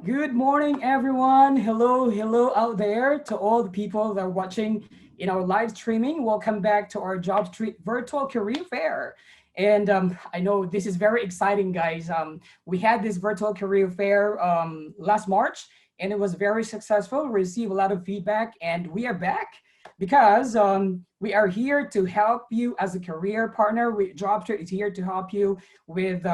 Good morning, everyone. Hello, hello out there to all the people that are watching in our live streaming. Welcome back to our Jobstreet virtual career fair. And I know this is very exciting, guys. We had this virtual career fair last March, and it was very successful. We received a lot of feedback, and we are back because we are here to help you as a career partner. Jobstreet is here to help you with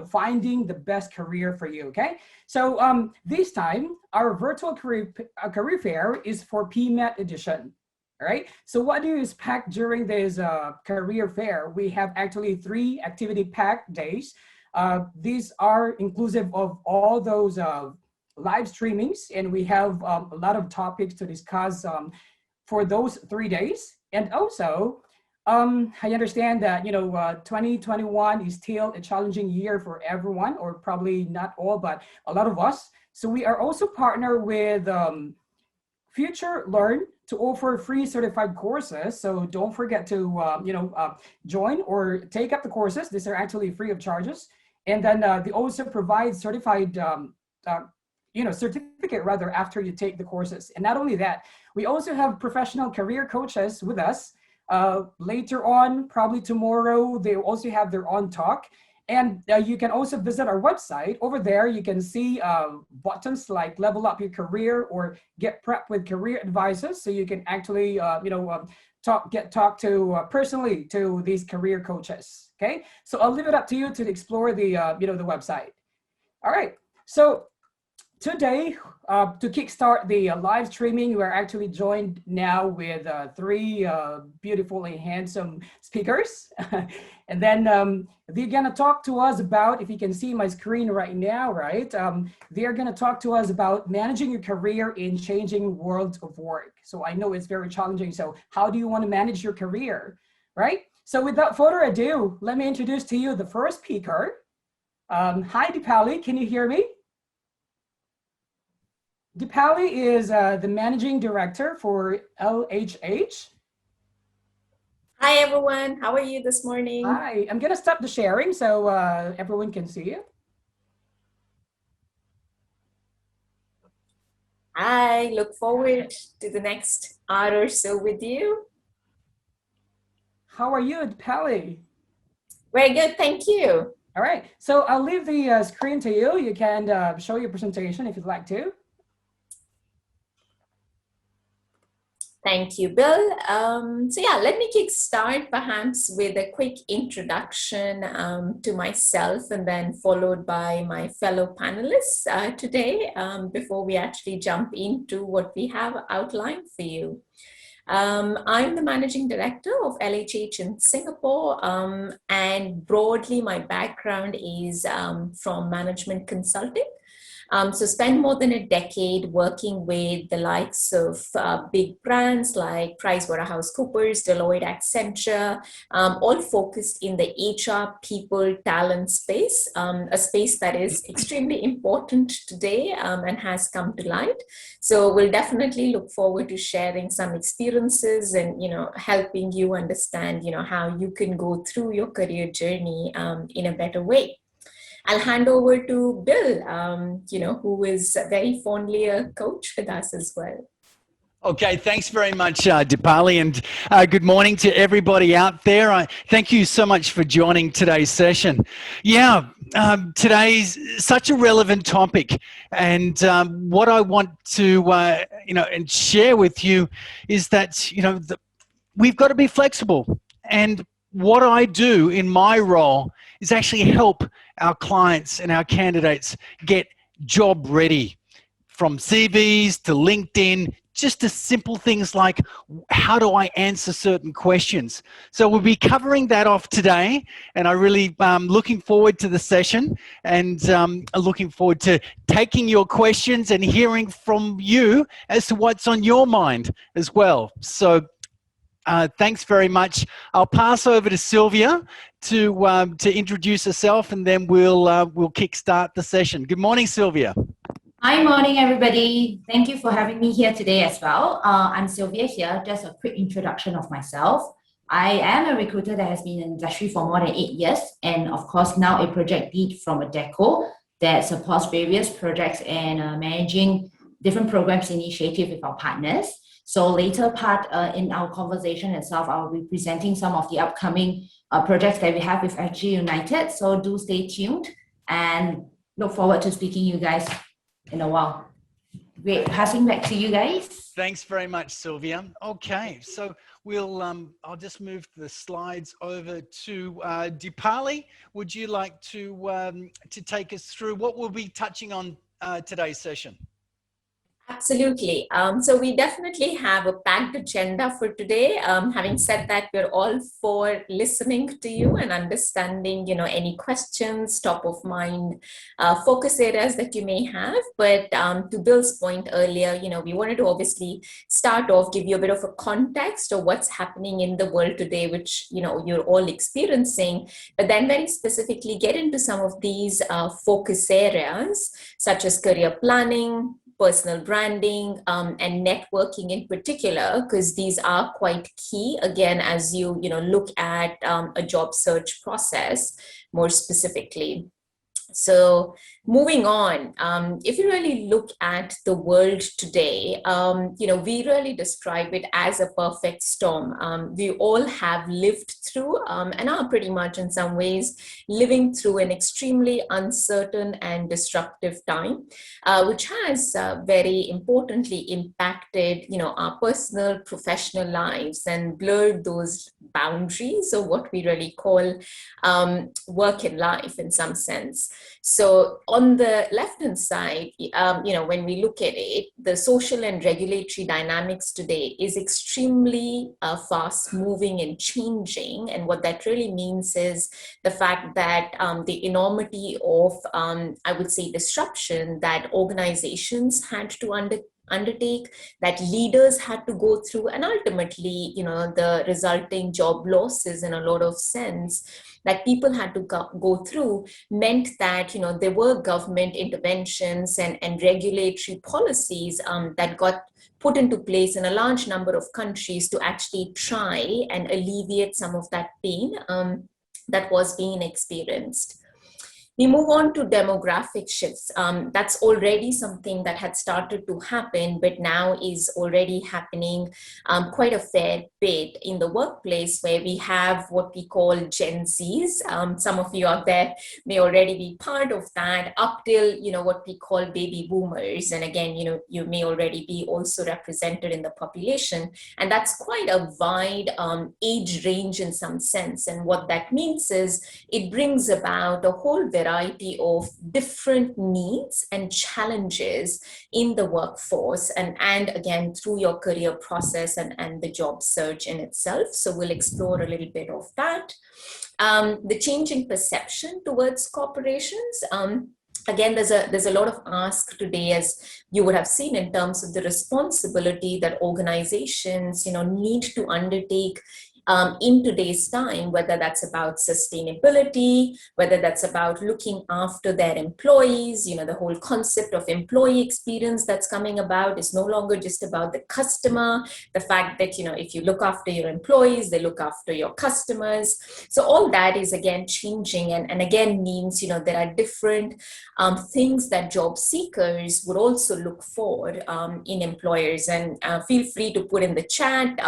finding the best career for you. Okay. So this time, our virtual career fair is for PMAT edition. All right. So what do you expect during this career fair? We have actually 3 activity packed days. These are inclusive of all those live streamings, and we have a lot of topics to discuss for those 3 days. And also, I understand that 2021 is still a challenging year for everyone, or probably not all, but a lot of us. So we are also partnered with Future Learn to offer free certified courses. So don't forget to join or take up the courses. These are actually free of charges. And then they also provide certified certificate rather after you take the courses. And not only that, we also have professional career coaches with us. Later on, probably tomorrow, they also have their own talk. And you can also visit our website. Over there, you can see buttons like level up your career or get prepped with career advisors. So you can actually, talk to personally to these career coaches. Okay, so I'll leave it up to you to explore the the website. All right, so today, to kickstart the live streaming, we're actually joined now with 3 beautiful and handsome speakers. And then they're going to talk to us about, if you can see my screen right now, right? They're going to talk to us about managing your career in changing world of work. So I know it's very challenging. So how do you want to manage your career, right? So without further ado, let me introduce to you the first speaker. Hi, Deepali, can you hear me? Deepali is the managing director for LHH. Hi, everyone. How are you this morning? Hi, I'm going to stop the sharing so everyone can see you. I look forward to the next hour or so with you. How are you, Deepali? Very good. Thank you. All right. So I'll leave the screen to you. You can show your presentation if you'd like to. Thank you, Bill. Let me kickstart perhaps with a quick introduction to myself and then followed by my fellow panelists today before we actually jump into what we have outlined for you. I'm the managing director of LHH in Singapore, and broadly my background is from management consulting. So spend more than a decade working with the likes of big brands like PricewaterhouseCoopers, Deloitte, Accenture, all focused in the HR people talent space, a space that is extremely important today and has come to light. So we'll definitely look forward to sharing some experiences and, helping you understand, how you can go through your career journey in a better way. I'll hand over to Bill, who is very fondly a coach with us as well. Okay, thanks very much, Deepali, and good morning to everybody out there. Thank you so much for joining today's session. Yeah, today's such a relevant topic, and what I want to, and share with you is that, we've got to be flexible. And what I do in my role is actually help our clients and our candidates get job ready, from CVs to LinkedIn, just to simple things like how do I answer certain questions. So we'll be covering that off today, and I really looking forward to the session, and looking forward to taking your questions and hearing from you as to what's on your mind as well. So thanks very much. I'll pass over to Sylvia to introduce herself, and then we'll kickstart the session. Good morning, Sylvia. Hi, morning, everybody. Thank you for having me here today as well. I'm Sylvia here. Just a quick introduction of myself. I am a recruiter that has been in the industry for more than 8 years, and of course now a project lead from Adecco. that supports various projects and managing different programs initiative with our partners. So later part in our conversation itself, I'll be presenting some of the upcoming projects that we have with FG United. So do stay tuned and look forward to speaking to you guys in a while. Great, passing back to you guys. Thanks very much, Sylvia. Okay, so we'll I'll just move the slides over to Deepali. Would you like to take us through what we'll be touching on today's session? Absolutely. So we definitely have a packed agenda for today. Having said that, we're all for listening to you and understanding, any questions, top of mind, focus areas that you may have. But to Bill's point earlier, we wanted to obviously start off, give you a bit of a context of what's happening in the world today, which, you're all experiencing, but then very specifically get into some of these focus areas, such as career planning, personal branding, and networking in particular, because these are quite key, again, as you look at a job search process more specifically. So moving on, if you really look at the world today, we really describe it as a perfect storm. We all have lived through and are pretty much in some ways living through an extremely uncertain and disruptive time, which has very importantly impacted, our personal, professional lives and blurred those boundaries of what we really call work and life in some sense. So on the left-hand side, when we look at it, the social and regulatory dynamics today is extremely fast-moving and changing. And what that really means is the fact that the enormity of, I would say, disruption that organizations had to undertake, that leaders had to go through, and ultimately, the resulting job losses in a lot of sense that people had to go through meant that, there were government interventions and regulatory policies that got put into place in a large number of countries to actually try and alleviate some of that pain that was being experienced. We move on to demographic shifts. That's already something that had started to happen, but now is already happening quite a fair bit in the workplace, where we have what we call Gen Zs. Some of you out there may already be part of that, up till, what we call baby boomers. And again, you may already be also represented in the population. And that's quite a wide age range in some sense. And what that means is it brings about a whole variety of different needs and challenges in the workforce, and again through your career process and the job search in itself. So we'll explore a little bit of that. The changing perception towards corporations. Again, there's a lot of ask today, as you would have seen, in terms of the responsibility that organizations need to undertake in today's time, whether that's about sustainability, whether that's about looking after their employees. The whole concept of employee experience that's coming about is no longer just about the customer. The fact that, if you look after your employees, they look after your customers. So all that is again changing, and again means, there are different things that job seekers would also look for in employers. And feel free to put in the chat,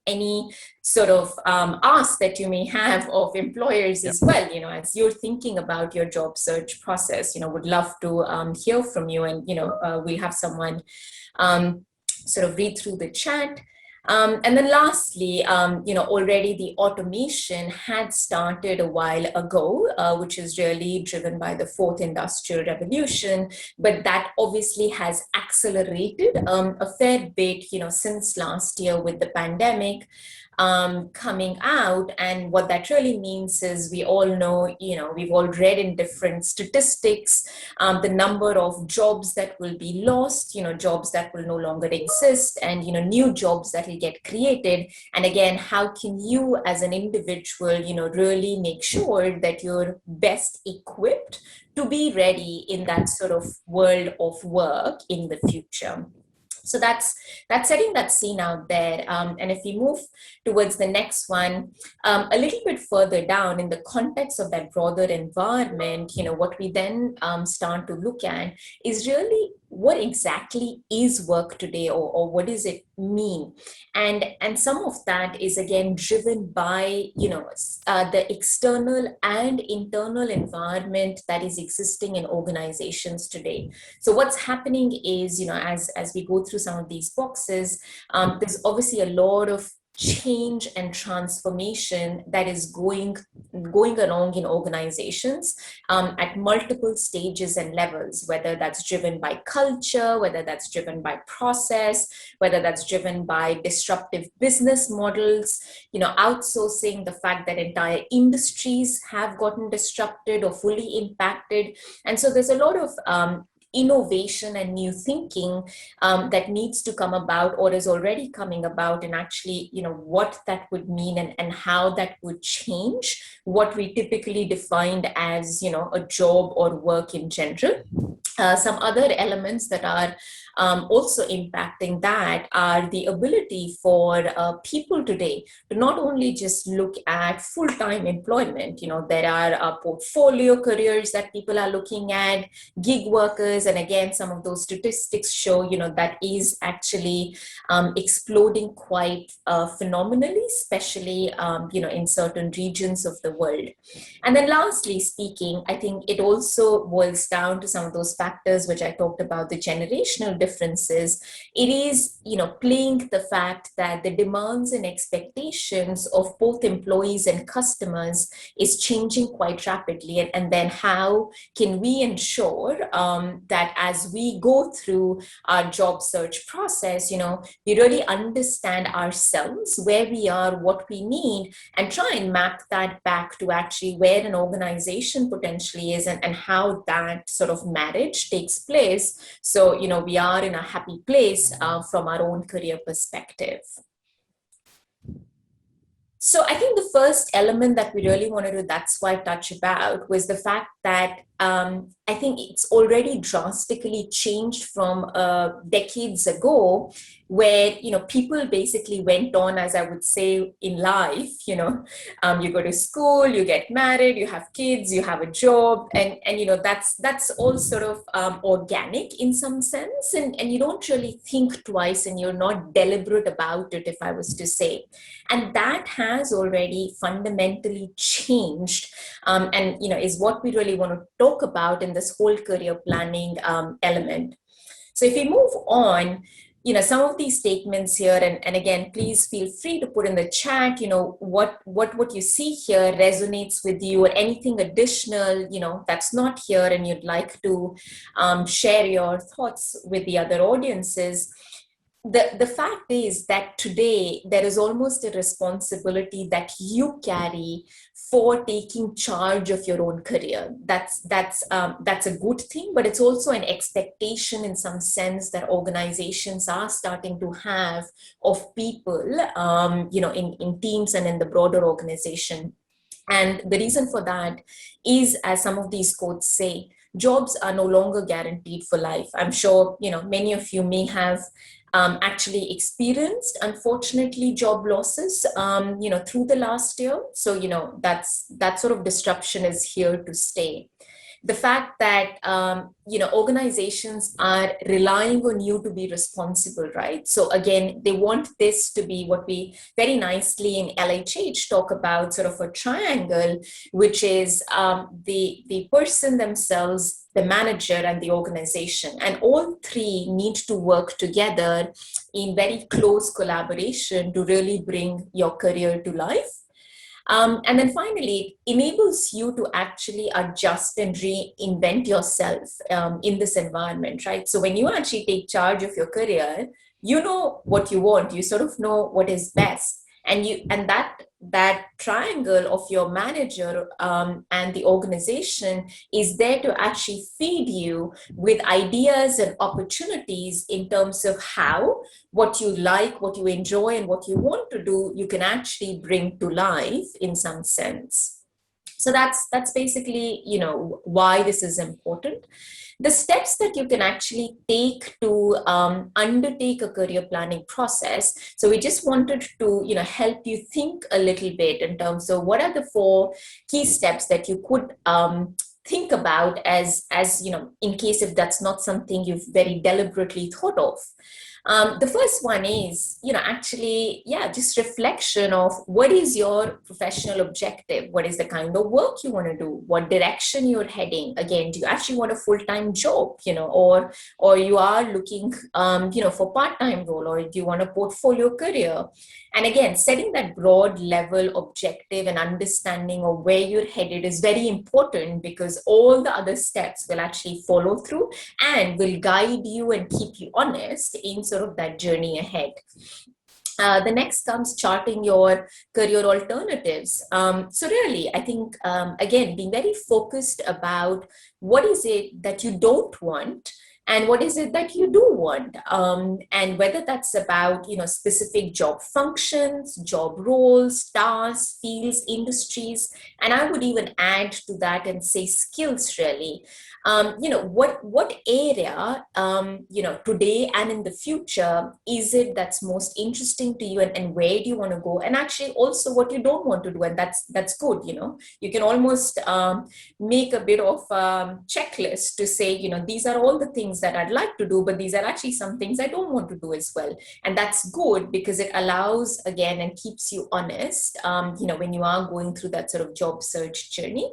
any sort of ask that you may have of employers as well, as you're thinking about your job search process. Would love to hear from you, and we'll have someone sort of read through the chat. And then lastly, already the automation had started a while ago, which is really driven by the fourth industrial revolution, but that obviously has accelerated a fair bit, since last year with the pandemic coming out. And what that really means is, we all know, we've all read in different statistics, the number of jobs that will be lost, jobs that will no longer exist, and, new jobs that will get created. And again, how can you as an individual, really make sure that you're best equipped to be ready in that sort of world of work in the future? So that's setting that scene out there. And if we move towards the next one, a little bit further down in the context of that broader environment, what we then start to look at is really what exactly is work today, or what does it mean? And some of that is again driven by the external and internal environment that is existing in organizations today. So what's happening is, as we go through some of these boxes, there's obviously a lot of change and transformation that is going along in organizations at multiple stages and levels, whether that's driven by culture, whether that's driven by process, whether that's driven by disruptive business models, outsourcing, the fact that entire industries have gotten disrupted or fully impacted. And so there's a lot of innovation and new thinking that needs to come about, or is already coming about, and actually, what that would mean and how that would change what we typically defined as, a job or work in general. Some other elements that are also impacting that are the ability for people today to not only just look at full-time employment. There are portfolio careers that people are looking at, gig workers, and again, some of those statistics show that is actually exploding quite phenomenally, especially in certain regions of the world. And then lastly speaking, I think it also boils down to some of those factors which I talked about, the generational differences. It is, playing the fact that the demands and expectations of both employees and customers is changing quite rapidly. And then how can we ensure that as we go through our job search process, we really understand ourselves, where we are, what we need, and try and map that back to actually where an organization potentially is, and how that sort of marriage takes place. So, we are in a happy place from our own career perspective. So I think the first element that we really wanted to, that's why touch about, was the fact that I think it's already drastically changed from decades ago, where people basically went on, as I would say, in life. You go to school, you get married, you have kids, you have a job, and that's all sort of organic in some sense, and you don't really think twice, and you're not deliberate about it, if I was to say. And that has already fundamentally changed, and is what we really want to talk about in this whole career planning element. So if we move on, some of these statements here, and again, please feel free to put in the chat, what you see here resonates with you, or anything additional, that's not here and you'd like to share your thoughts with the other audiences. The fact is that today there is almost a responsibility that you carry for taking charge of your own career. That's a good thing, but it's also an expectation in some sense that organizations are starting to have of people, in teams and in the broader organization. And the reason for that is, as some of these quotes say, jobs are no longer guaranteed for life. I'm sure, many of you may have actually experienced, unfortunately, job losses, through the last year. So, that sort of disruption is here to stay. The fact that, organizations are relying on you to be responsible, right? So again, they want this to be what we very nicely in LHH talk about, sort of a triangle, which is the person themselves, the manager, and the organization. And all three need to work together in very close collaboration to really bring your career to life. And then finally, it enables you to actually adjust and reinvent yourself in this environment, right? So when you actually take charge of your career, you know what you want, you sort of know what is best. And that triangle of your manager and the organization is there to actually feed you with ideas and opportunities in terms of how what you like, what you enjoy, and what you want to do, you can actually bring to life in some sense. So that's basically, why this is important. The steps that you can actually take to undertake a career planning process. So we just wanted to, help you think a little bit in terms of what are the 4 key steps that you could think about as in case if that's not something you've very deliberately thought of. The first one is, just reflection of what is your professional objective? What is the kind of work you want to do? What direction you're heading? Again, do you actually want a full-time job, or you are looking, for part-time role, or do you want a portfolio career? And again, setting that broad level objective and understanding of where you're headed is very important, because all the other steps will actually follow through and will guide you and keep you honest in sort of that journey ahead. The next comes charting your career alternatives. So really, I think, again, being very focused about what is it that you don't want and what is it that you do want, and whether that's about specific job functions, job roles, tasks, fields, industries, and I would even add to that and say skills really. What area today and in the future is it that's most interesting to you, and where do you want to go, and actually also what you don't want to do, and that's good. You can almost make a bit of checklist to say, these are all the things that I'd like to do, but these are actually some things I don't want to do as well. And that's good because it allows, again, and keeps you honest, when you are going through that sort of job search journey.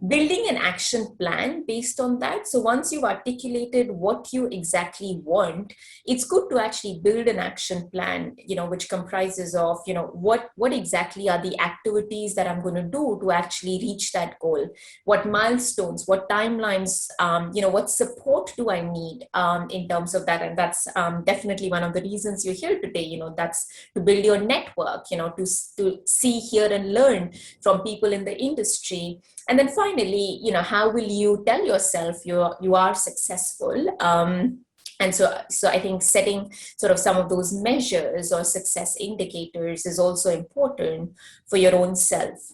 Building an action plan based on that. So once you've articulated what you exactly want, it's good to actually build an action plan, which comprises of, what exactly are the activities that I'm going to do to actually reach that goal? What milestones, what timelines, what support do I need in terms of that? And that's definitely one of the reasons you're here today. That's to build your network, to see, hear, and learn from people in the industry. And then finally, how will you tell yourself you are successful? And so I think setting sort of some of those measures or success indicators is also important for your own self.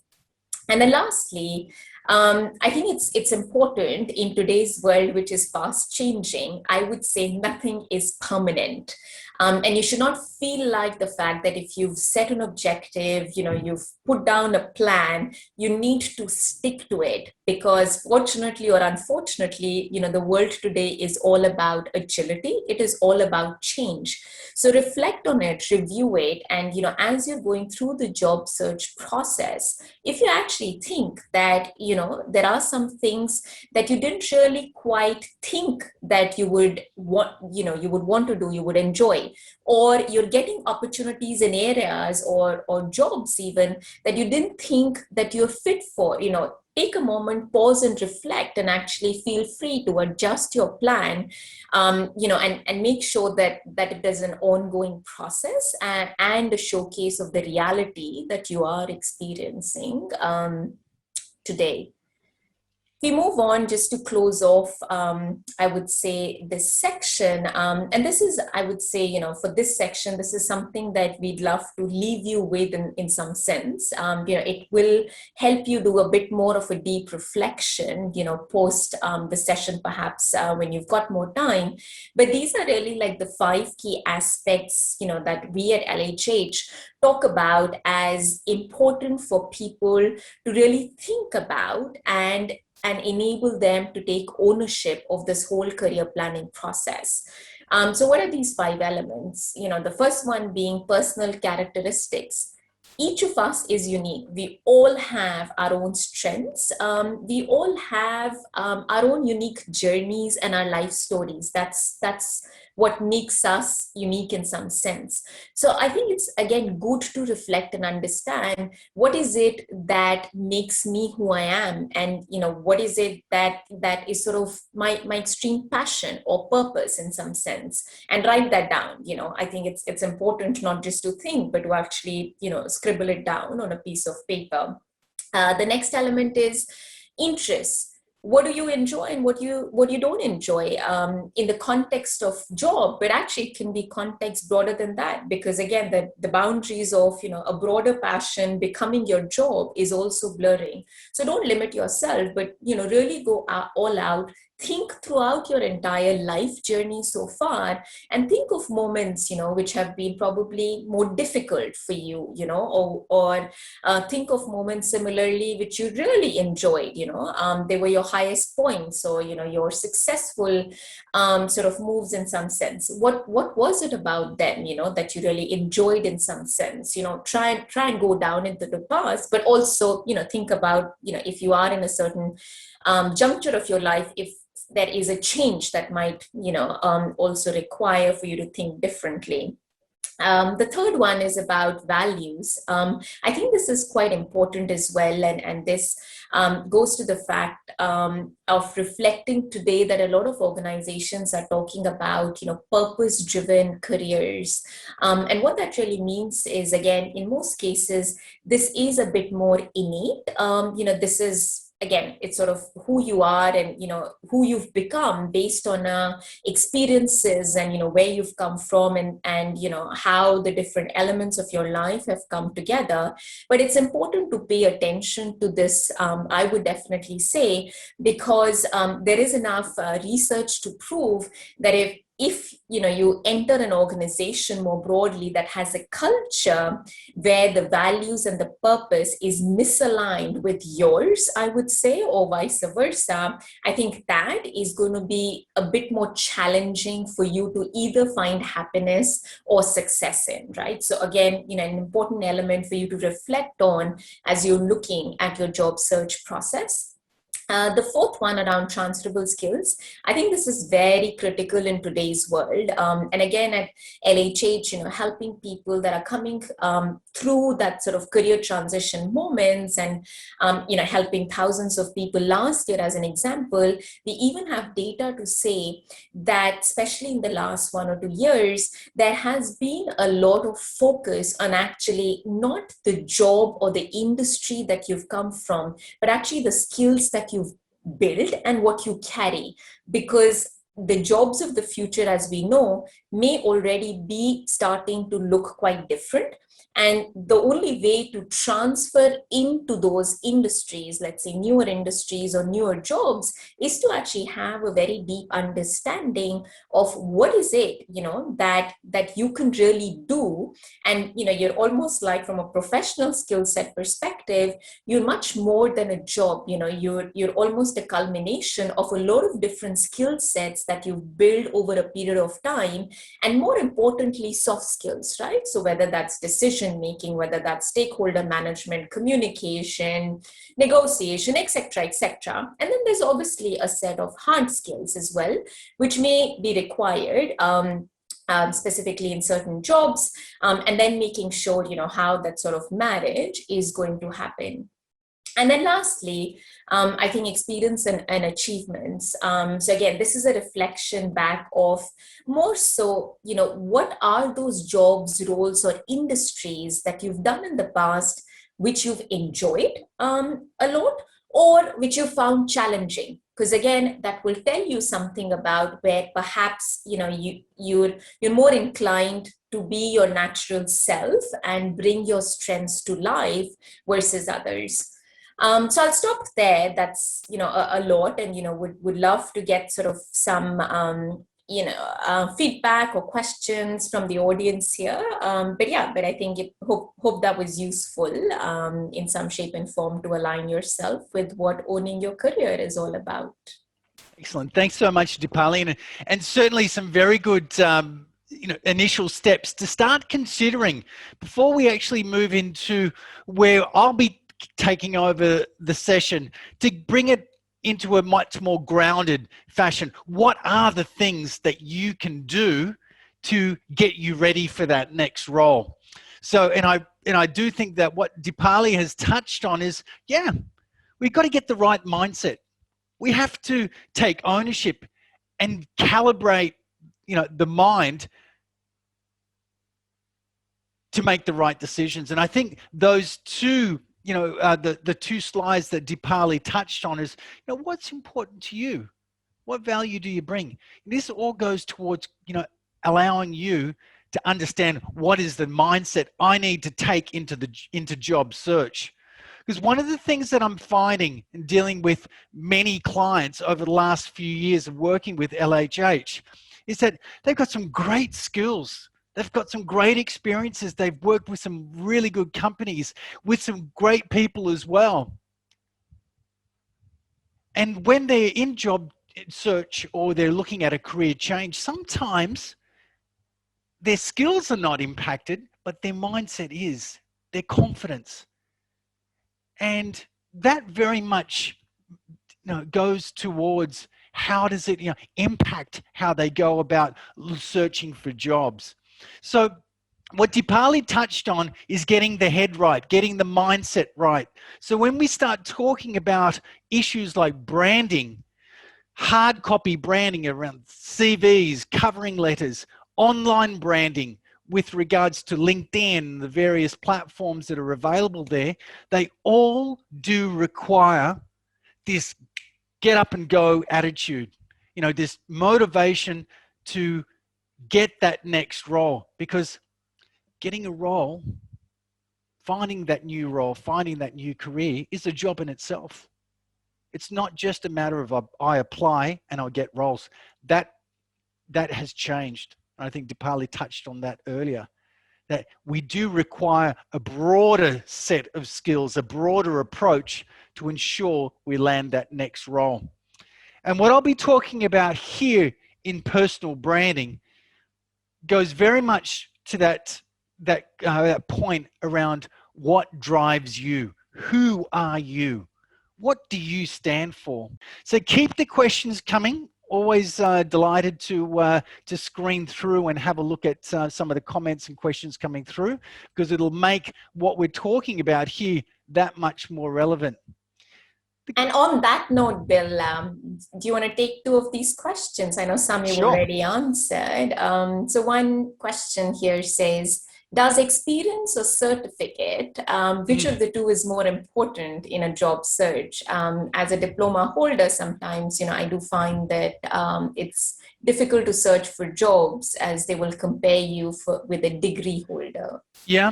And then lastly, I think it's important in today's world, which is fast changing. I would say nothing is permanent. And you should not feel like the fact that if you've set an objective, you've put down a plan, you need to stick to it, because fortunately or unfortunately, the world today is all about agility. It is all about change. So reflect on it, review it. And, as you're going through the job search process, if you actually think that, there are some things that you didn't really quite think that you would want to do, you would enjoy, or you're getting opportunities in areas or jobs even that you didn't think that you're fit for, take a moment, pause and reflect, and actually feel free to adjust your plan, and make sure that it is an ongoing process and a showcase of the reality that you are experiencing today. We move on just to close off, I would say, this section. And this is, I would say, for this section, this is something that we'd love to leave you with in some sense. It will help you do a bit more of a deep reflection, post the session, perhaps when you've got more time. But these are really like the 5 key aspects, that we at LHH talk about as important for people to really think about and enable them to take ownership of this whole career planning process. So what are these 5 elements? The first one being personal characteristics. Each of us is unique. We all have our own strengths. We all have our own unique journeys and our life stories. That's what makes us unique in some sense. So I think it's, again, good to reflect and understand what is it that makes me who I am, and what is it that is sort of my extreme passion or purpose in some sense, and write that down. I think it's important not just to think, but to actually scribble it down on a piece of paper. The next element is interests. What do you enjoy and what you don't enjoy in the context of job, but actually it can be context broader than that, because again, the boundaries of a broader passion becoming your job is also blurring. So don't limit yourself, but really go all out, think throughout your entire life journey so far and think of moments, which have been probably more difficult for you, or think of moments similarly which you really enjoyed, they were your highest points, or, your successful sort of moves in some sense. What was it about them, that you really enjoyed in some sense? Try and go down into the past, but also, think about, if you are in a certain juncture of your life, if there is a change that might, also require for you to think differently. The third one is about values. I think this is quite important as well. And this goes to the fact of reflecting today that a lot of organizations are talking about, purpose-driven careers. And what that really means is, again, in most cases, this is a bit more innate. This is, again, it's sort of who you are and, who you've become based on experiences and, where you've come from and, how the different elements of your life have come together. But it's important to pay attention to this, I would definitely say, because there is enough research to prove that if you enter an organization more broadly that has a culture where the values and the purpose is misaligned with yours, I would say, or vice versa, I think that is going to be a bit more challenging for you to either find happiness or success in, right? So again, an important element for you to reflect on as you're looking at your job search process. The fourth one around transferable skills, I think this is very critical in today's world. And again, at LHH, helping people that are coming through that sort of career transition moments and, helping thousands of people last year as an example, we even have data to say that, especially in the last 1 or 2 years, there has been a lot of focus on actually not the job or the industry that you've come from, but actually the skills that you've built and what you carry, because the jobs of the future, as we know, may already be starting to look quite different. And the only way to transfer into those industries, let's say newer industries or newer jobs, is to actually have a very deep understanding of what is it, that you can really do. And, you're almost like, from a professional skill set perspective, you're much more than a job. You're almost a culmination of a lot of different skill sets that you've built over a period of time. And more importantly, soft skills, right? So whether that's decision making, whether that's stakeholder management, communication, negotiation, etc., etc. And then there's obviously a set of hard skills as well, which may be required specifically in certain jobs, and then making sure, how that sort of marriage is going to happen. And then lastly, I think experience and achievements. So again, this is a reflection back of more so, what are those jobs, roles, or industries that you've done in the past, which you've enjoyed a lot, or which you found challenging? Because again, that will tell you something about where perhaps, you're more inclined to be your natural self and bring your strengths to life versus others. So I'll stop there. That's, a lot, and, would love to get sort of some, feedback or questions from the audience here. But I think hope that was useful in some shape and form to align yourself with what owning your career is all about. Excellent. Thanks so much, Deepali, and certainly some very good initial steps to start considering before we actually move into where I'll be taking over the session to bring it into a much more grounded fashion. What are the things that you can do to get you ready for that next role? So, and I do think that what Deepali has touched on is, we've got to get the right mindset. We have to take ownership and calibrate, the mind to make the right decisions. And I think those two, the two slides that Deepali touched on is, what's important to you? What value do you bring? This all goes towards, allowing you to understand what is the mindset I need to take into job search. Because one of the things that I'm finding in dealing with many clients over the last few years of working with LHH is that they've got some great skills. They've got some great experiences. They've worked with some really good companies, with some great people as well. And when they're in job search or they're looking at a career change, sometimes their skills are not impacted, but their mindset is, their confidence. And that very much goes towards how does it impact how they go about searching for jobs. So what Deepali touched on is getting the head right, getting the mindset right. So when we start talking about issues like branding, hard copy branding around CVs, covering letters, online branding with regards to LinkedIn, the various platforms that are available there, they all do require this get up and go attitude, this motivation to get that next role, because getting a role, finding that new role, finding that new career is a job in itself. It's not just a matter of I apply and I'll get roles. That has changed. I think Deepali touched on that earlier, that we do require a broader set of skills, a broader approach to ensure we land that next role. And what I'll be talking about here in personal branding goes very much to that point around what drives you. Who are you? What do you stand for? So keep the questions coming. Always delighted to screen through and have a look at some of the comments and questions coming through, because it'll make what we're talking about here that much more relevant. And on that note, Bill, do you want to take two of these questions? I know some you've already answered. So one question here says, does experience or certificate, which of the two is more important in a job search? As a diploma holder, sometimes, I do find that it's difficult to search for jobs as they will compare you with a degree holder. Yeah,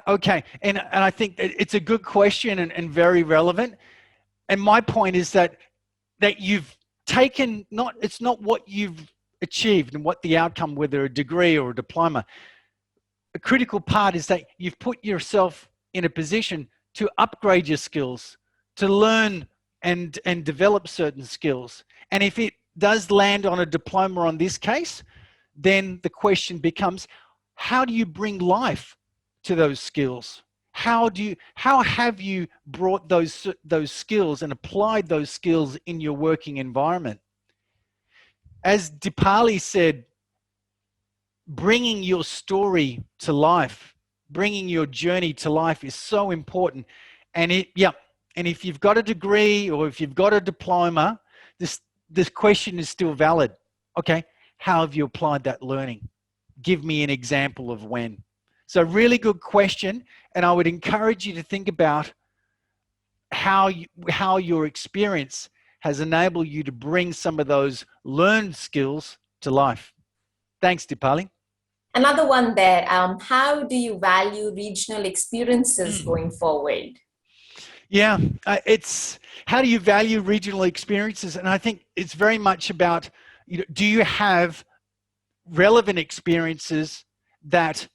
okay. And I think it's a good question and very relevant. And my point is that you've taken, it's not what you've achieved and what the outcome, whether a degree or a diploma. A critical part is that you've put yourself in a position to upgrade your skills, to learn and develop certain skills. And if it does land on a diploma on this case, then the question becomes, how do you bring life to those skills? How have you brought those skills and applied those skills in your working environment? As Deepali said, bringing your story to life, bringing your journey to life is so important. And if you've got a degree or if you've got a diploma, this question is still valid. Okay, how have you applied that learning? Give me an example of when. So really good question, and I would encourage you to think about how your experience has enabled you to bring some of those learned skills to life. Thanks, Deepali. Another one there, how do you value regional experiences going forward? Yeah, it's how do you value regional experiences? And I think it's very much about, do you have relevant experiences that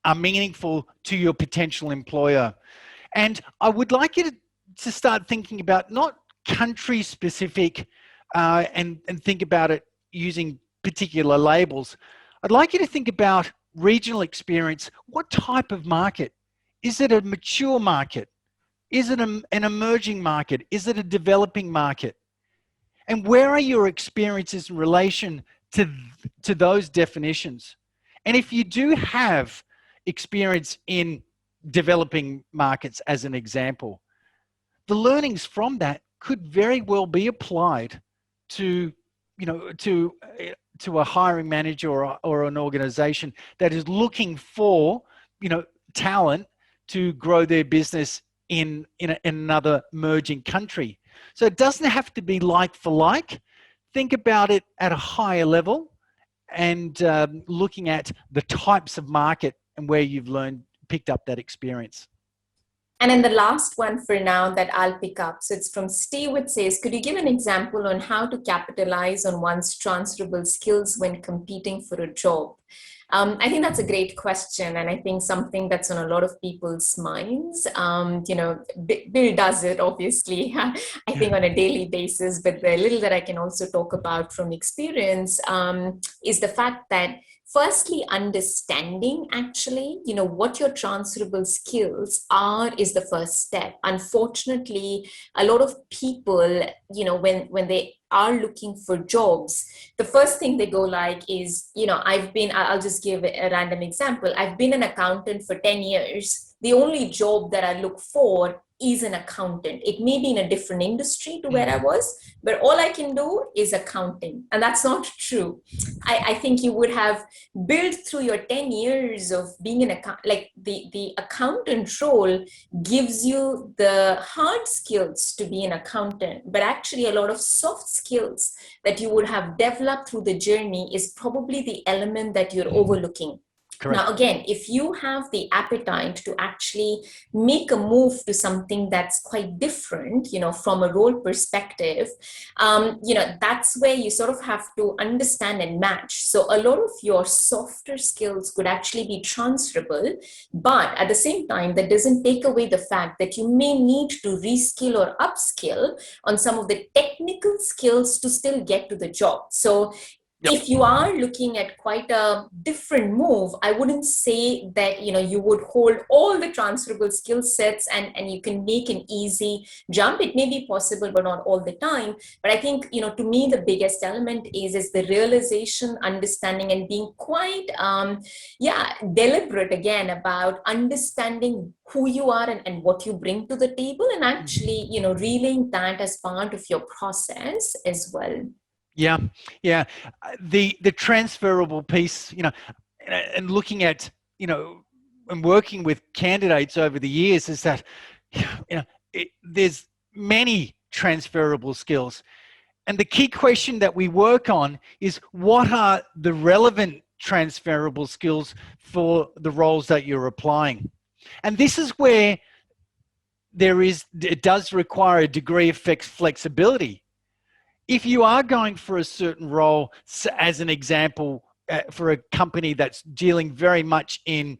are meaningful to your potential employer? And I would like you to start thinking about not country specific and think about it using particular labels. I'd like you to think about regional experience. What type of market? Is it a mature market? Is it an emerging market? Is it a developing market? And where are your experiences in relation to those definitions? And if you do have experience in developing markets, as an example, the learnings from that could very well be applied to a hiring manager or an organization that is looking for talent to grow their business in another emerging country. So it doesn't have to be like for like. Think about it at a higher level and looking at the types of market and where you've picked up that experience. And then the last one for now that I'll pick up. So it's from Steve. It says, could you give an example on how to capitalize on one's transferable skills when competing for a job? I think that's a great question, and I think something that's on a lot of people's minds. Bill does it, obviously, I think on a daily basis, but the little that I can also talk about from experience is the fact that firstly, understanding actually, what your transferable skills are is the first step. Unfortunately, a lot of people, when they are looking for jobs, the first thing they go like is, I'll just give a random example. I've been an accountant for 10 years. The only job that I look for is an accountant. It may be in a different industry to where I was, but all I can do is accounting. And that's not true. I think you would have built through your 10 years of being an account, like the accountant role gives you the hard skills to be an accountant, but actually a lot of soft skills that you would have developed through the journey is probably the element that you're overlooking. Correct. Now, again, if you have the appetite to actually make a move to something that's quite different, from a role perspective, that's where you sort of have to understand and match. So a lot of your softer skills could actually be transferable, but at the same time, that doesn't take away the fact that you may need to reskill or upskill on some of the technical skills to still get to the job. So if you are looking at quite a different move, I wouldn't say that, you would hold all the transferable skill sets and you can make an easy jump. It may be possible, but not all the time. But I think, to me, the biggest element is the realization, understanding, and being quite, deliberate again about understanding who you are and what you bring to the table, and actually, relaying that as part of your process as well. Yeah. The transferable piece, and looking at, and working with candidates over the years is that, there's many transferable skills. And the key question that we work on is, what are the relevant transferable skills for the roles that you're applying? And this is where it does require a degree of flexibility. If you are going for a certain role, as an example, for a company that's dealing very much in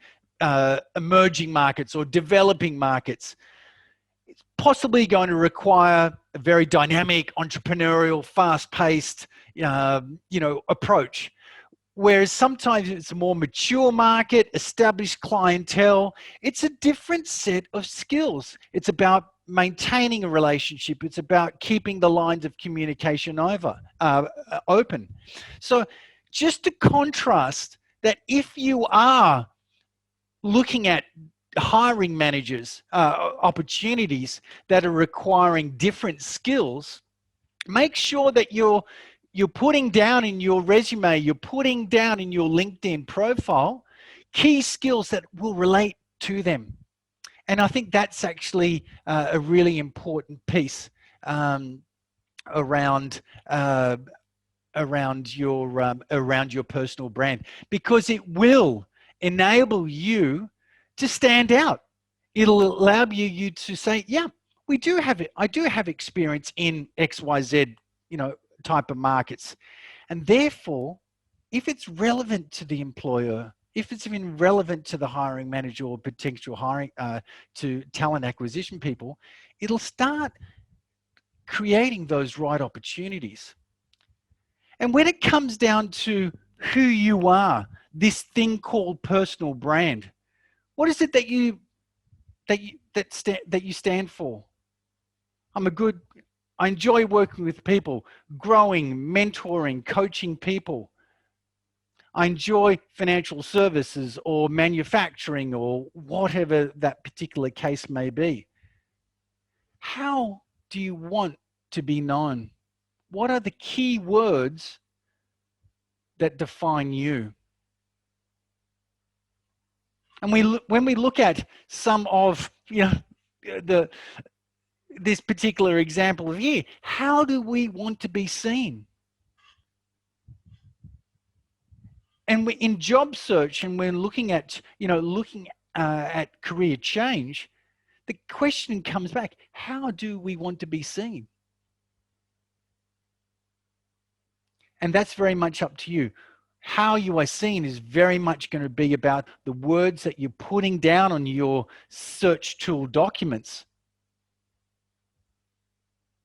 emerging markets or developing markets, it's possibly going to require a very dynamic, entrepreneurial, fast-paced, approach. Whereas sometimes it's a more mature market, established clientele. It's a different set of skills. It's about maintaining a relationship. It's about keeping the lines of communication open. So just to contrast that, if you are looking at hiring managers, opportunities that are requiring different skills, make sure that you're putting down in your resume, you're putting down in your LinkedIn profile, key skills that will relate to them. And I think that's actually a really important piece around your personal brand, because it will enable you to stand out. It'll allow you to say, yeah, I do have experience in XYZ, type of markets. And therefore, if it's relevant to the employer, if it's even relevant to the hiring manager or potential hiring to talent acquisition people, it'll start creating those right opportunities. And when it comes down to who you are, this thing called personal brand, what is it that you stand for? I enjoy working with people, growing, mentoring, coaching people. I enjoy financial services or manufacturing or whatever that particular case may be. How do you want to be known? What are the key words that define you? And when we look at some of this particular example of here, how do we want to be seen? And in job search, and we're looking at career change, the question comes back, how do we want to be seen? And that's very much up to you. How you are seen is very much going to be about the words that you're putting down on your search tool documents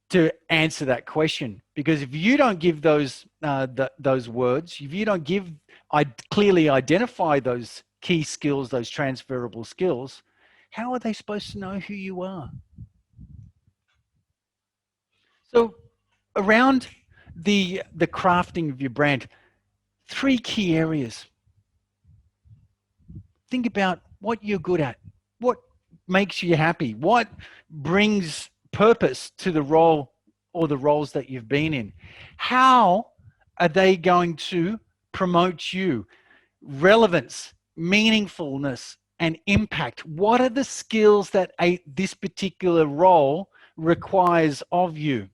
to answer that question. Because if you don't give those words, if you don't clearly identify those key skills, those transferable skills, how are they supposed to know who you are? So around the crafting of your brand, 3 key areas. Think about what you're good at, what makes you happy, what brings purpose to the role or the roles that you've been in. How are they going to promote you? Relevance, meaningfulness, and impact. What are the skills that this particular role requires of you?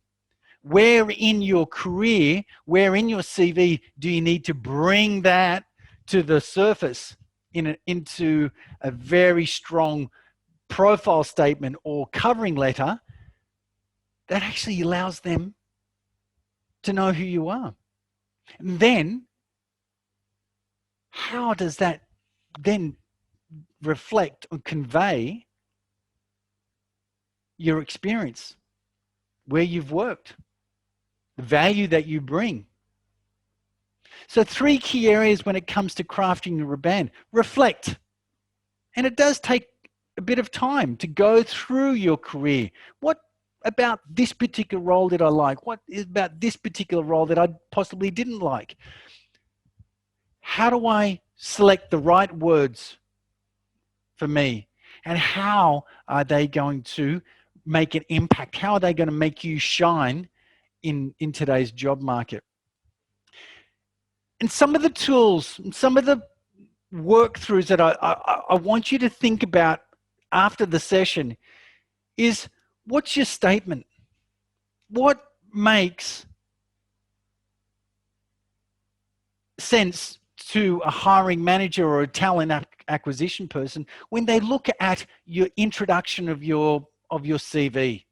Where in your career, where in your CV do you need to bring that to the surface into a very strong profile statement or covering letter that actually allows them to know who you are? And then, how does that then reflect or convey your experience, where you've worked, the value that you bring? So 3 key areas when it comes to crafting your brand. Reflect. And it does take a bit of time to go through your career. What about this particular role did I like? What is about this particular role that I possibly didn't like? How do I select the right words for me? And how are they going to make an impact? How are they going to make you shine in today's job market? And some of the tools, some of the work-throughs that I want you to think about after the session is, what's your statement? What makes sense to a hiring manager or a talent acquisition person when they look at your introduction of your CV?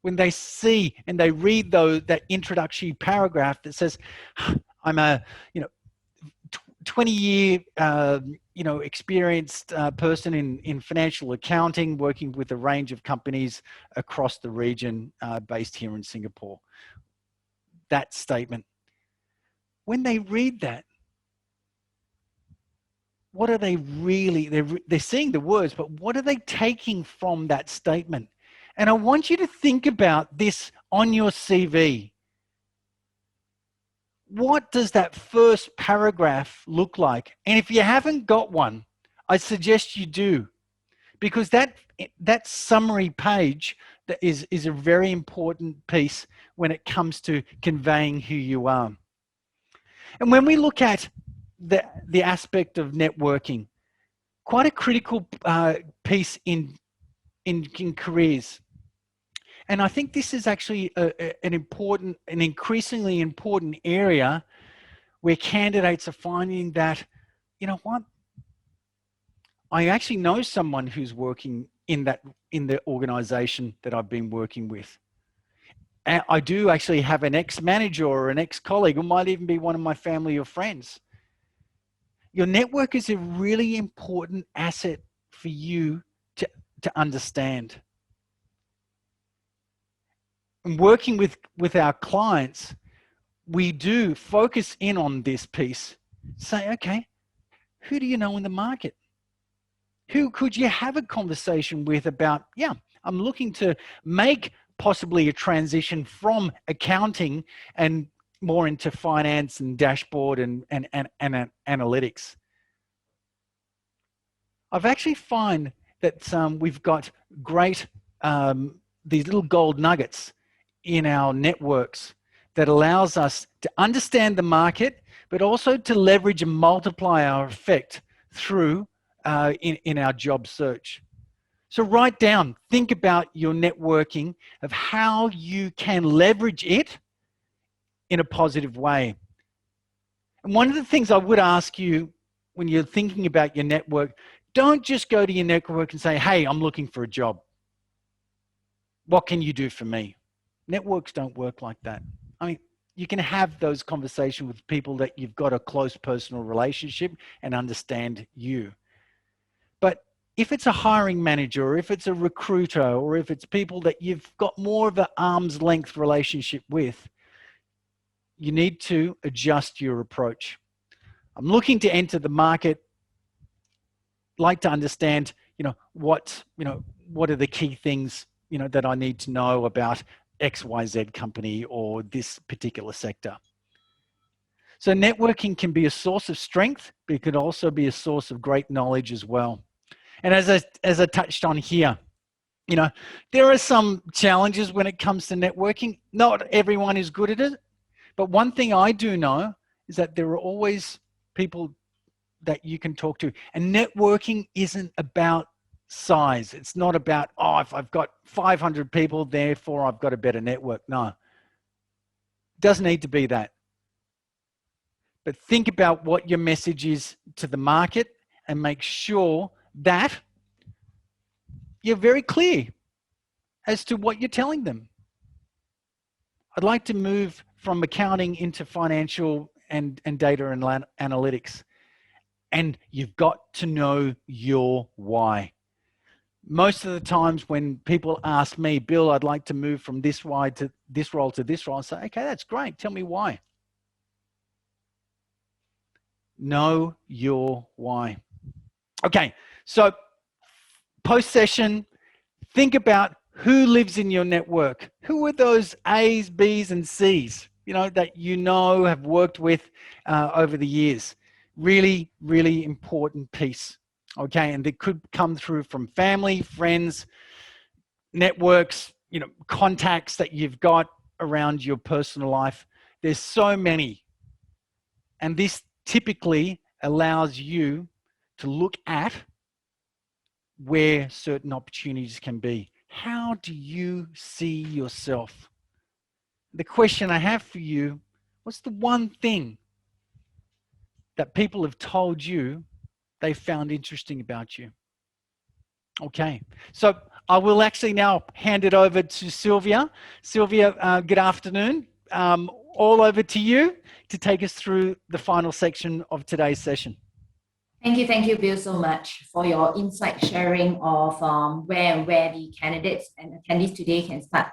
When they see and they read that introductory paragraph that says, I'm a 20-year experienced person in financial accounting, working with a range of companies across the region, based here in Singapore. That statement. When they read that, what are they really? They're seeing the words, but what are they taking from that statement? And I want you to think about this on your CV. What does that first paragraph look like? And if you haven't got one, I suggest you do, because that summary page that is a very important piece when it comes to conveying who you are. And when we look at the aspect of networking, quite a critical piece in careers. And I think this is actually an increasingly important area where candidates are finding that, you know what, I actually know someone who's working in the organization that I've been working with. And I do actually have an ex-manager or an ex-colleague, who might even be one of my family or friends. Your network is a really important asset for you to understand. And working with our clients, we do focus in on this piece. Say, okay, who do you know in the market? Who could you have a conversation with about, yeah, I'm looking to make possibly a transition from accounting and more into finance and dashboard and analytics. I've actually find that we've got great, these little gold nuggets in our networks that allows us to understand the market, but also to leverage and multiply our effect through in our job search. So write down, think about your networking of how you can leverage it in a positive way. And one of the things I would ask you when you're thinking about your network, don't just go to your network and say, hey, I'm looking for a job. what can you do for me? Networks don't work like that. I mean, you can have those conversations with people that you've got a close personal relationship and understand you. But if it's a hiring manager, or if it's a recruiter, or if it's people that you've got more of an arm's length relationship with, you need to adjust your approach. I'm looking to enter the market, like to understand, what are the key things, that I need to know about XYZ company or this particular sector. So networking can be a source of strength, but it could also be a source of great knowledge as well. And as I touched on here, there are some challenges when it comes to networking. Not everyone is good at it, but one thing I do know is that there are always people that you can talk to. And networking isn't about size. It's not about, if I've got 500 people, therefore I've got a better network. No, it doesn't need to be that. But think about what your message is to the market and make sure that you're very clear as to what you're telling them. I'd like to move from accounting into financial and data and analytics. And you've got to know your why. Most of the times when people ask me, Bill, I'd like to move from this role to this role, I say, okay, that's great. Tell me why. Know your why. Okay, so post-session, think about who lives in your network. Who are those A's, B's, and C's, that have worked with over the years. Really, really important piece. Okay, and it could come through from family, friends, networks, contacts that you've got around your personal life. There's so many. And this typically allows you to look at where certain opportunities can be. How do you see yourself? The question I have for you, what's the one thing that people have told you they found interesting about you? Okay, so I will actually now hand it over to Sylvia. Sylvia, good afternoon. All over to you to take us through the final section of today's session. Thank you, Bill, so much for your insight sharing of where the candidates and attendees today can start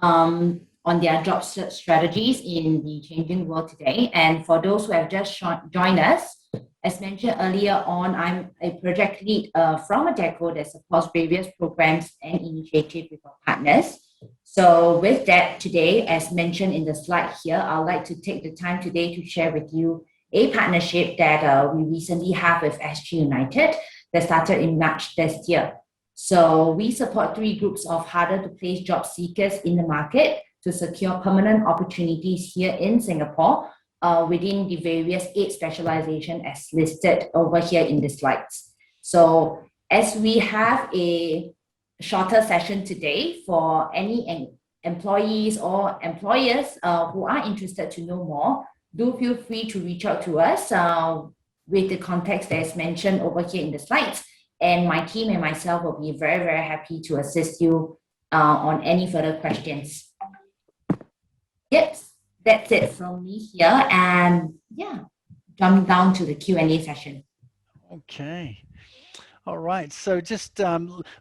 on their job search strategies in the changing world today. And for those who have just joined us, as mentioned earlier on, I'm a project lead from Adecco that supports various programs and initiatives with our partners. So with that, today, as mentioned in the slide here, I'd like to take the time today to share with you a partnership that we recently have with SG United that started in March this year. So we support 3 groups of harder to place job seekers in the market to secure permanent opportunities here in Singapore within the various 8 specializations as listed over here in the slides. So as we have a shorter session today for any employees or employers who are interested to know more, do feel free to reach out to us with the context that is mentioned over here in the slides. And my team and myself will be very, very happy to assist you on any further questions. Yes, that's it from me here. And yeah, jump down to the Q&A session. Okay. All right. So just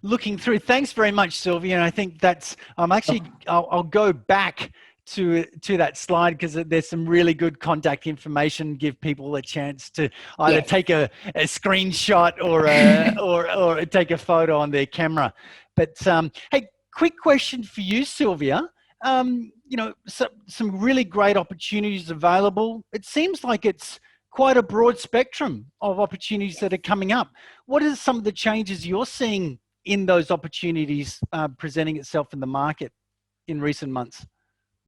looking through, thanks very much, Sylvia. And I think that's, I'll go back to that slide because there's some really good contact information, give people a chance to either take a screenshot or take a photo on their camera. But hey, quick question for you, Sylvia. Some really great opportunities available. It seems like it's quite a broad spectrum of opportunities that are coming up. What are some of the changes you're seeing in those opportunities presenting itself in the market in recent months?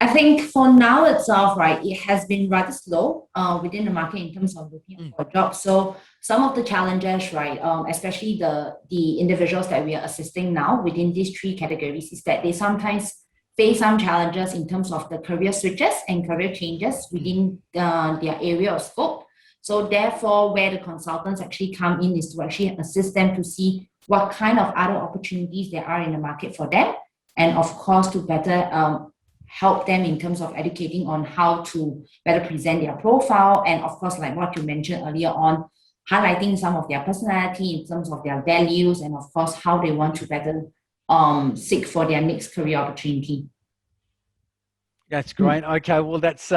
I think for now itself, right, it has been rather slow within the market in terms of looking for jobs. So some of the challenges, right, especially the individuals that we are assisting now within these 3 categories, is that they sometimes face some challenges in terms of the career switches and career changes within their area of scope. So therefore, where the consultants actually come in is to actually assist them to see what kind of other opportunities there are in the market for them, and of course to better help them in terms of educating on how to better present their profile, and of course, like what you mentioned earlier on, highlighting some of their personality in terms of their values, and of course how they want to better seek for their next career opportunity. That's great. Okay, well, that's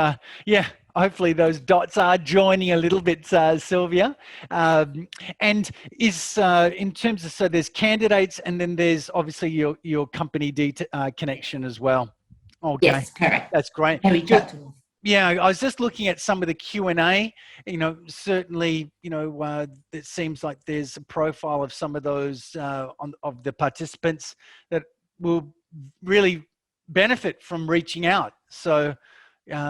yeah. Hopefully, those dots are joining a little bit, Sylvia. And is in terms of, so there's candidates, and then there's obviously your company connection as well. Okay, Yes, correct. that's great. Can reach out to them. Yeah, I was just looking at some of the Q&A. Certainly, it seems like there's a profile of some of those of the participants that will really benefit from reaching out. So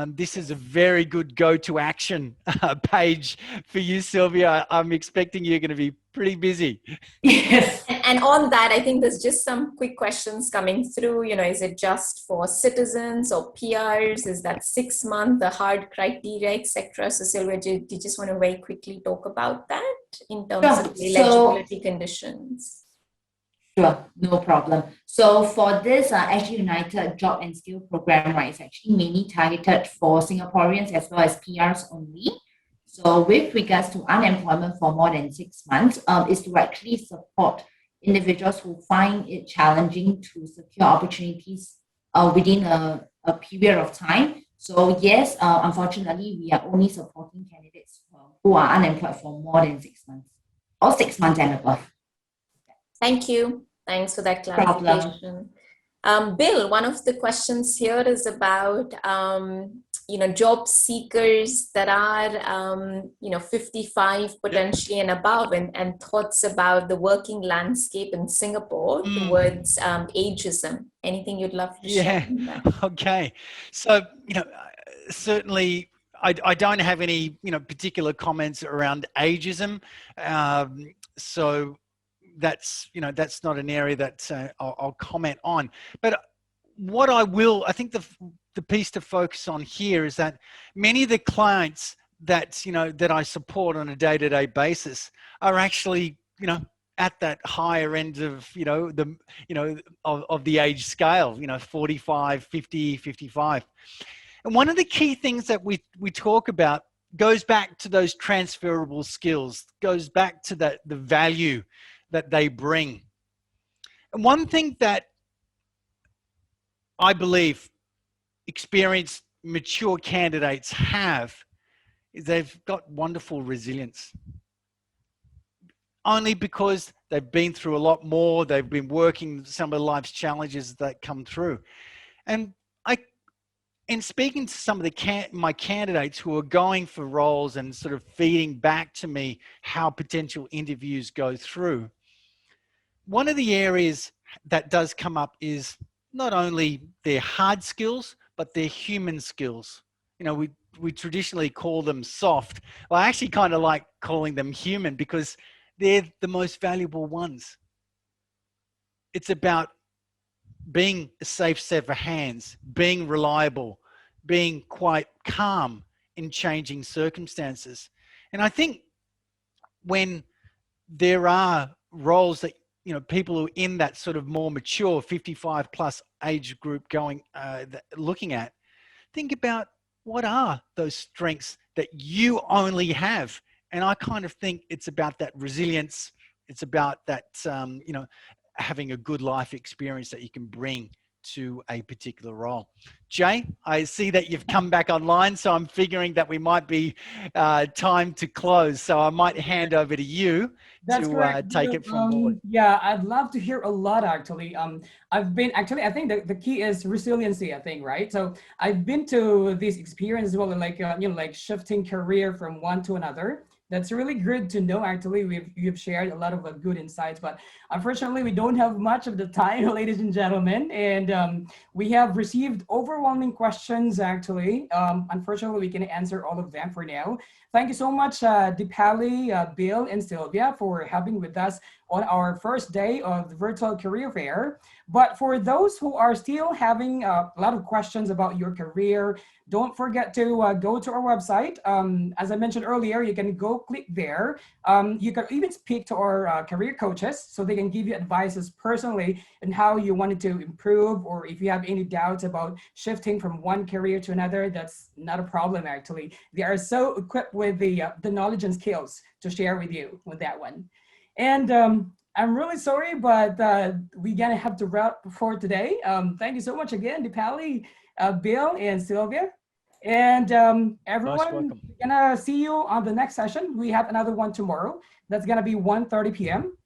this is a very good go-to action page for you, Sylvia. I'm expecting you're going to be pretty busy. Yes. And on that, I think there's just some quick questions coming through. Is it just for citizens or PRs? Is that 6 months, the hard criteria, etc.? So Sylvia, do you just want to very quickly talk about that in terms of the eligibility conditions? Sure, no problem. So for this SG United Job and Skill Program, right, it's actually mainly targeted for Singaporeans as well as PRs only. So with regards to unemployment for more than 6 months, is to actually support individuals who find it challenging to secure opportunities within a period of time. So yes, unfortunately, we are only supporting candidates who are unemployed for more than 6 months or 6 months and above. Thank you. Thanks for that clarification. Bill, one of the questions here is about, job seekers that are, 55 potentially and above, and thoughts about the working landscape in Singapore towards ageism. Anything you'd love to share? Yeah. Okay. So, certainly I don't have any, particular comments around ageism. So that's not an area that I'll comment on. But what I think the piece to focus on here is that many of the clients that, that I support on a day-to-day basis are actually, at that higher end of, of the age scale, 45, 50, 55. And one of the key things that we talk about goes back to those transferable skills, goes back to the value that they bring. And one thing that I believe experienced, mature candidates have is they've got wonderful resilience. Only because they've been through a lot more, they've been working some of life's challenges that come through. And in speaking to some of my candidates who are going for roles and sort of feeding back to me how potential interviews go through, one of the areas that does come up is not only their hard skills, but their human skills. We traditionally call them soft. Well, I actually kind of like calling them human because they're the most valuable ones. It's about being a safe set of hands, being reliable, being quite calm in changing circumstances. And I think when there are roles that, people who are in that sort of more mature 55 plus age group looking at, think about what are those strengths that you only have. And I kind of think it's about that resilience. It's about that, having a good life experience that you can bring to a particular role. Jay, I see that you've come back online, so I'm figuring that we might be time to close. So I might hand over to you to take it from board. Yeah, I'd love to hear a lot actually. I think the key is resiliency, I think, right? So I've been to this experience as well, like shifting career from one to another. That's really good to know. Actually, you've shared a lot of good insights, but unfortunately, we don't have much of the time, ladies and gentlemen. And we have received overwhelming questions. Actually, unfortunately, we can answer all of them for now. Thank you so much, Deepali, Bill, and Sylvia for having with us on our first day of the virtual career fair. But for those who are still having a lot of questions about your career, don't forget to go to our website. As I mentioned earlier, you can go click there. You can even speak to our career coaches so they can give you advices personally on how you wanted to improve, or if you have any doubts about shifting from one career to another, that's not a problem actually. They are so equipped with the knowledge and skills to share with you with that one. And I'm really sorry, but we're gonna have to wrap for today. Thank you so much again, Deepali, Bill, and Sylvia. And everyone, welcome. we're gonna see you on the next session. We have another one tomorrow. That's gonna be 1:30 p.m.